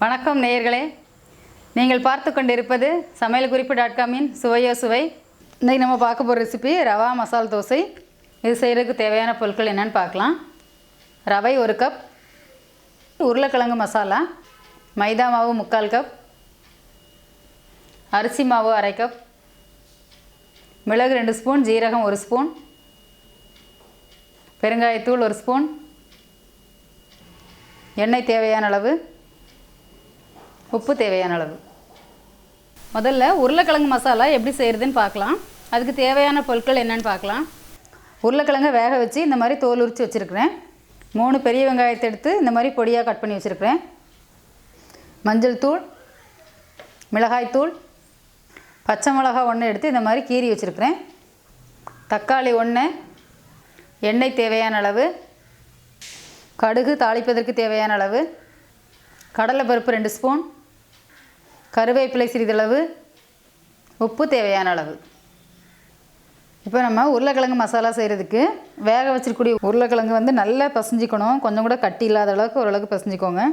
வணக்கம் நேயர்களே, நீங்கள் பார்த்து கொண்டிருப்பது சமையல் குறிப்பு .com-இன் சுவையோ சுவை. இன்றைக்கி நம்ம பார்க்க போகிற ரெசிபி ரவா மசால் தோசை. இது செய்கிறதுக்கு தேவையான பொருட்கள் என்னென்னு பார்க்கலாம். ரவை 1 கப், உருளைக்கிழங்கு மசாலா, மைதா மாவு 3/4 கப், அரிசி மாவு 1/2 கப், மிளகு 2 ஸ்பூன், ஜீரகம் 1 ஸ்பூன், பெருங்காயத்தூள் 1 ஸ்பூன், எண்ணெய் தேவையான அளவு, உப்பு தேவையான அளவு. முதல்ல உருளைக்கிழங்கு மசாலா எப்படி செய்கிறதுன்னு பார்க்கலாம். அதுக்கு தேவையான பொருட்கள் என்னென்னு பார்க்கலாம். உருளைக்கிழங்கை வேக வச்சு இந்த மாதிரி தோல் உரித்து வச்சுருக்கிறேன். 3 பெரிய வெங்காயத்தை எடுத்து இந்த மாதிரி பொடியாக கட் பண்ணி வச்சுருக்கிறேன். மஞ்சள் தூள், மிளகாய்த்தூள், பச்சை மிளகாய் 1 எடுத்து இந்த மாதிரி கீறி வச்சுருக்கிறேன். தக்காளி 1, எண்ணெய் தேவையான அளவு, கடுகு தாளிப்பதற்கு தேவையான அளவு, கடலைப்பருப்பு 2 ஸ்பூன், கருவேப்பிலை சிறிதளவு, உப்பு தேவையான அளவு. இப்போ நம்ம உருளைக்கிழங்கு மசாலா செய்கிறதுக்கு வேக வச்சிருக்கக்கூடிய உருளைக்கிழங்கு வந்து நல்லா பசஞ்சிக்கணும். கொஞ்சம் கூட கட்டி இல்லாத அளவுக்கு ஓரளவுக்கு பசஞ்சிக்கோங்க.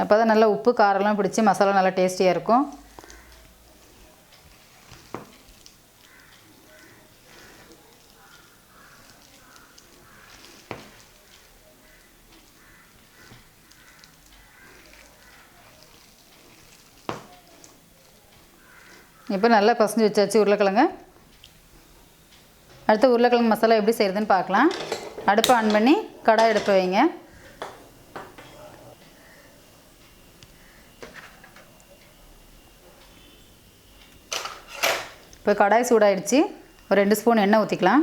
அப்போ தான் நல்லா உப்பு காரெல்லாம் பிடிச்சி மசாலா நல்லா டேஸ்டியாக இருக்கும். இப்போ நல்லா பசஞ்சு வச்சாச்சு உருளைக்கிழங்கு. அடுத்து உருளைக்கிழங்கு மசாலா எப்படி செய்கிறதுன்னு பார்க்கலாம். அடுப்பை ஆன் பண்ணி கடாய் எடுத்து வைங்க. இப்போ கடாய் சூடாயிடுச்சு. ஒரு 2 ஸ்பூன் எண்ணெய் ஊற்றிக்கலாம்.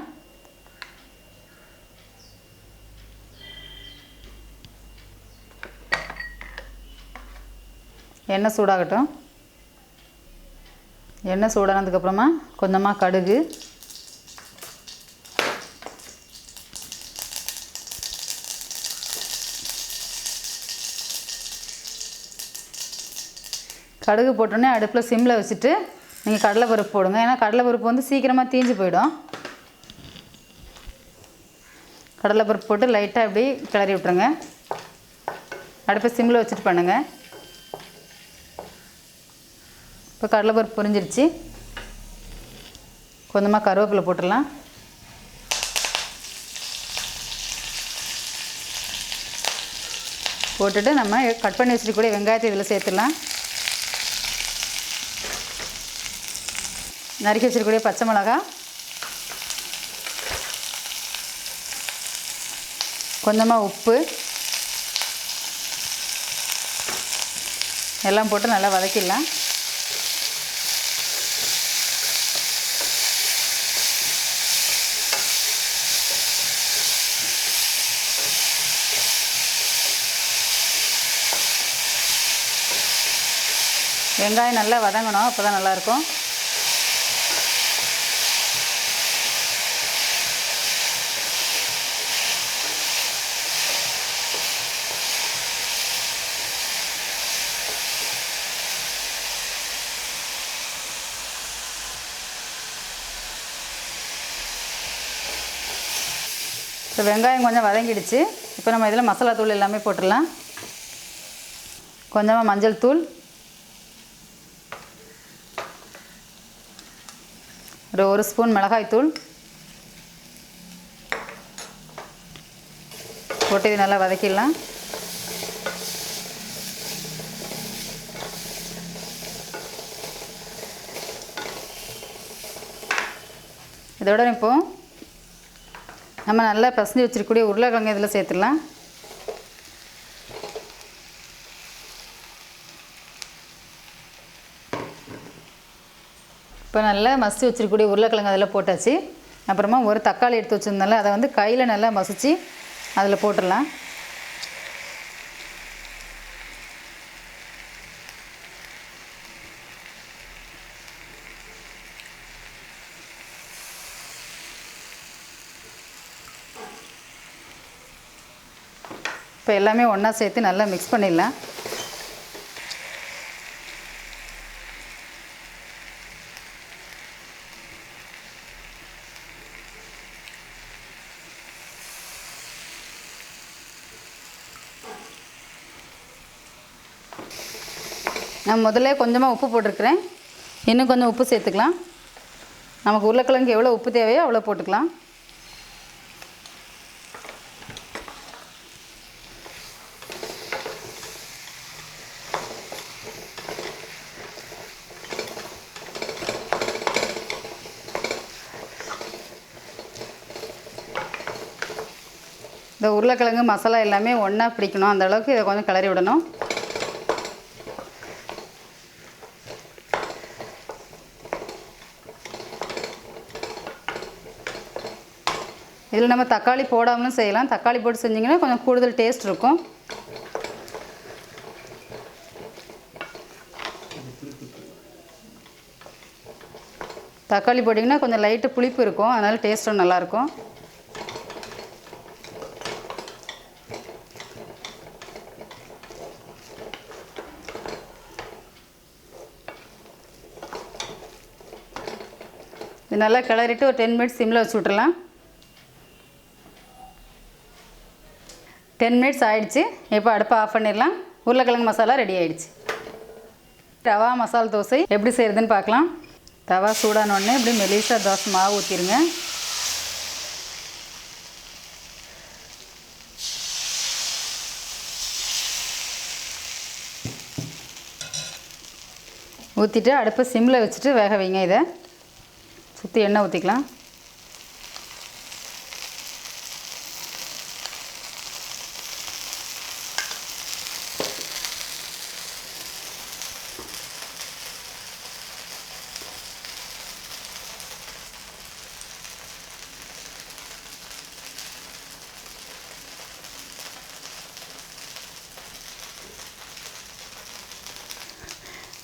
எண்ணெய் சூடாகட்டும். எண்ணெய் சூடானதுக்கப்புறமா கொஞ்சமாக கடுகு, கடுகு போட்டோன்னே அடுப்பில் சிம்மில் வச்சுட்டு நீங்கள் கடலைப்பருப்பு போடுங்க. ஏன்னா கடலைப்பருப்பு வந்து சீக்கிரமாக தீஞ்சு போயிடும். கடலைப்பருப்பு போட்டு லைட்டாக இப்படி கிளறி விட்ருங்க. அடுப்பை சிம்மில் வச்சுட்டு பண்ணுங்கள். இப்போ கடலைப்பருப்பு பொரிஞ்சிருச்சு. கொஞ்சமாக கருவேப்பிலை போட்டுடலாம். போட்டுட்டு நம்ம கட் பண்ணி வச்சுருக்கக்கூடிய வெங்காயத்தை இதில் சேர்த்துடலாம். நறுக்கி வச்சுருக்கூடிய பச்சை மிளகா, கொஞ்சமாக உப்பு எல்லாம் போட்டு நல்லா வதக்கிடலாம். வெங்காயம் நல்லா வதங்கணும், அப்போ தான் நல்லாயிருக்கும். இப்போ வெங்காயம் கொஞ்சம் வதங்கிடுச்சு. இப்போ நம்ம இதில் மசாலா தூள் எல்லாமே போட்டுடலாம். கொஞ்சமாக மஞ்சள் தூள், ஒரு 1 ஸ்பூன் மிளகாய்த்தூள் போட்டு இது நல்லா வதக்கிடலாம். இதோட இப்போது நம்ம நல்லா பசஞ்சு வச்சுருக்கக்கூடிய உருளைக்கிழங்கு இதில் சேர்த்துடலாம். இப்போ நல்லா மசிச்சு வச்சுருக்கக்கூடிய உருளைக்கிழங்கு அதில் போட்டாச்சு. அப்புறமா ஒரு தக்காளி எடுத்து வச்சுருந்தால அதை வந்து கையில் நல்லா மசிச்சு அதில் போட்டுடலாம். இப்போ எல்லாமே ஒன்றா சேர்த்து நல்லா மிக்ஸ் பண்ணிடலாம். நான் முதல்ல கொஞ்சமாக உப்பு போட்டிருக்கிறேன். இன்னும் கொஞ்சம் உப்பு சேர்த்துக்கலாம். நமக்கு உருளைக்கிழங்கு எவ்வளோ உப்பு தேவையோ அவ்வளோ போட்டுக்கலாம். இந்த உருளைக்கிழங்கு மசாலா எல்லாமே ஒன்றா பிடிக்கணும். அந்த அளவுக்கு இதை கொஞ்சம் கிளறி விடணும். இதில் நம்ம தக்காளி போடாமலும் செய்யலாம். தக்காளி போட்டு செஞ்சிங்கன்னா கொஞ்சம் கூடுதல் டேஸ்ட் இருக்கும். தக்காளி போட்டிங்கன்னா கொஞ்சம் லைட்டு புளிப்பு இருக்கும். அதனால் டேஸ்ட்டும் நல்லாயிருக்கும். இது நல்லா கிளறிட்டு ஒரு 10 மினிட்ஸ் சிம்மில் வச்சு விட்றலாம். 10 மினிட்ஸ் ஆகிடுச்சு. இப்போ அடுப்பை ஆஃப் பண்ணிடலாம். உருளைக்கிழங்கு மசாலா ரெடி ஆகிடுச்சு. ரவா மசால் தோசை எப்படி செய்கிறதுன்னு பார்க்கலாம். தவா சூடானோடனே இப்படி மெலிசா தோசை மாவு ஊற்றிடுங்க. ஊற்றிட்டு அடுப்பை சிம்மில் வச்சுட்டு வேக வைங்க. இதை சுற்றி எண்ணெய் ஊற்றிக்கலாம்.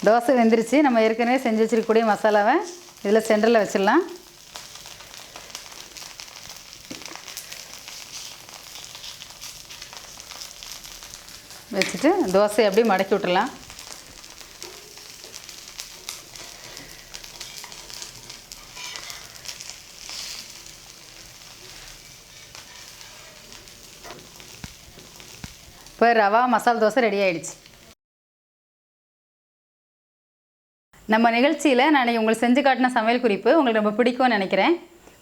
தோசை வெந்துருச்சு. நம்ம ஏற்கனவே செஞ்சு வச்சுருக்கக்கூடிய மசாலாவை இதில் சென்டரில் வச்சிடலாம். வச்சுட்டு தோசையை அப்படியே மடக்கி விட்டுடலாம். இப்போ ரவா மசால் தோசை ரெடி ஆகிடுச்சு. நம்ம நிகழ்ச்சியில் நான் உங்களுக்கு செஞ்சு காட்டின சமையல் குறிப்பு உங்களுக்கு ரொம்ப பிடிக்கும்னு நினைக்கிறேன்.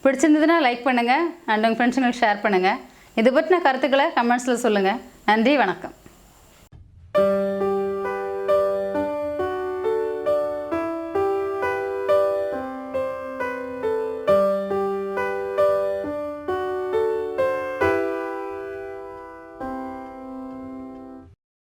பிடிச்சிருந்ததுன்னா லைக் பண்ணுங்கள் அண்ட் உங்கள் ஃப்ரெண்ட்ஸுங்களுக்கு ஷேர் பண்ணுங்கள். இது பற்றின கருத்துக்களை கமெண்ட்ஸில் சொல்லுங்கள். நன்றி, வணக்கம்.